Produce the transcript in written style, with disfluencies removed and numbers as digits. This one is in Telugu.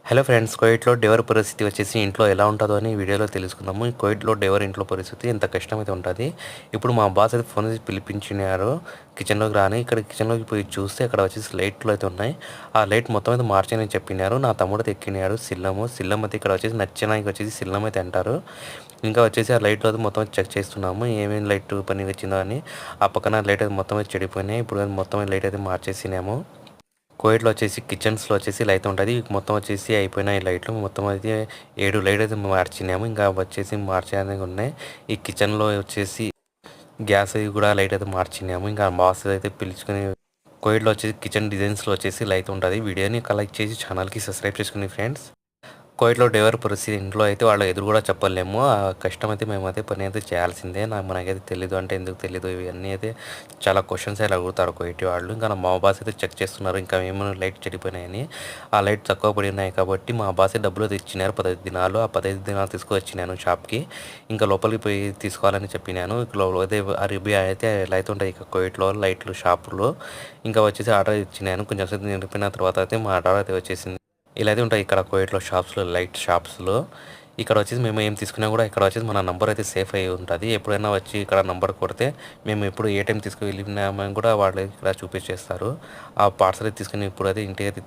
హలో ఫ్రెండ్స్, కువైట్‌లో డెవర్ పరిస్థితి వచ్చేసి ఇంట్లో ఎలా ఉంటదో అని ఈ వీడియోలో తెలుసుకుందాము. ఈ కువైట్‌లో డెవర్ ఇంట్లో పరిస్థితి ఎంత కష్టమైతే ఉంటది. ఇప్పుడు మా బాస్ అయితే ఫోన్ చేసి పిలిపించినారు కిచెన్‌లోకి రాని. ఇక్కడ కిచెన్‌లోకి పోయి చూస్తే అక్కడ వచ్చేసి లైట్లు అయితే ఉన్నాయి. ఆ లైట్ మొత్తం అయితే మార్చని చెప్పినారు. నా తమ్ముడు అయితే ఎక్కినాడు సిల్లము. సిల్లం అయితే ఇక్కడ వచ్చేసి నచ్చనానికి వచ్చేసి సిల్లం అయితే అంటారు. ఇంకా వచ్చేసి ఆ లైట్‌లో అయితే మొత్తం చెక్ చేస్తున్నాము. ఏమేమి లైట్ పని వచ్చిందో అని. ఆ పక్కన లైట్ అయితే మొత్తం అయితే చెడిపోయినాయి. ఇప్పుడు మొత్తం లైట్ అయితే మార్చేసినాము. కువైట్‌లో వచ్చేసి కిచెన్స్‌లో వచ్చేసి లైట్ ఉంటది. మొత్తం వచ్చేసి అయిపోయినాయి లైట్లు. మొత్తం అయితే 7 లైట్ అయితే మార్చినాము. ఇంకా వచ్చేసి మార్చేయడానికి ఉన్నాయి. ఈ కిచెన్‌లో వచ్చేసి గ్యాస్ అయి కూడా లైట్ అయితే మార్చినాము. ఇంకా బాస్ అయితే పిలుచుకొని కువైట్‌లో వచ్చేసి కిచెన్ డిజైన్స్‌లో వచ్చేసి లైట్ ఉంటది. వీడియోని లైక్ చేసి ఛానల్‌కి సబ్స్క్రైబ్ చేసుకుని ఫ్రెండ్స్. కువైట్‌లో డెవర్ పరిస్థితి ఇంట్లో అయితే వాళ్ళ ఎదురు కూడా చెప్పలేము. ఆ కష్టం అయితే మేమైతే పని అయితే చేయాల్సిందే. మనకైతే తెలీదు అంటే ఎందుకు తెలీదు ఇవన్నీ అయితే చాలా క్వశ్చన్స్ అయితే అడుగుతారు కువైటీ వాళ్ళు. ఇంకా మా బాస్ అయితే చెక్ చేస్తున్నారు ఇంకా ఏమైనా లైట్ చెడిపోయినాయని. ఆ లైట్ తక్కువ పడినాయి కాబట్టి మా బాసే డబ్బులు తెచ్చినారు 15 దినాలు. ఆ 15 దినాలు తీసుకొచ్చినాను షాప్‌కి. ఇంకా లోపలికి పోయి తీసుకోవాలని చెప్పినాను. అదే అరేబియా అయితే లైట్ ఉంటాయి ఇక కువైట్‌లో లైట్లు షాపులో. ఇంకా వచ్చేసి ఆర్డర్ ఇచ్చినాను. కొంచెం సేపు నిండిపోయిన తర్వాత అయితే మా ఆర్డర్ అయితే వచ్చేసింది. ఇలా అయితే ఉంటాయి ఇక్కడ కువైట్‌లో షాప్స్‌లో లైట్ షాప్స్‌లో. ఇక్కడ వచ్చేసి మేము ఏం తీసుకున్నా కూడా ఇక్కడ వచ్చేసి మన నంబర్ అయితే సేఫ్ అయ్యి ఉంటది. ఎప్పుడైనా వచ్చి ఇక్కడ నంబర్ కొడితే మేము ఎప్పుడు ఏ టైం తీసుకువెళ్ళినామని కూడా వాళ్ళు ఇక్కడ చూపించేస్తారు. ఆ పార్సల్ తీసుకొని ఇప్పుడైతే ఇంటికైతే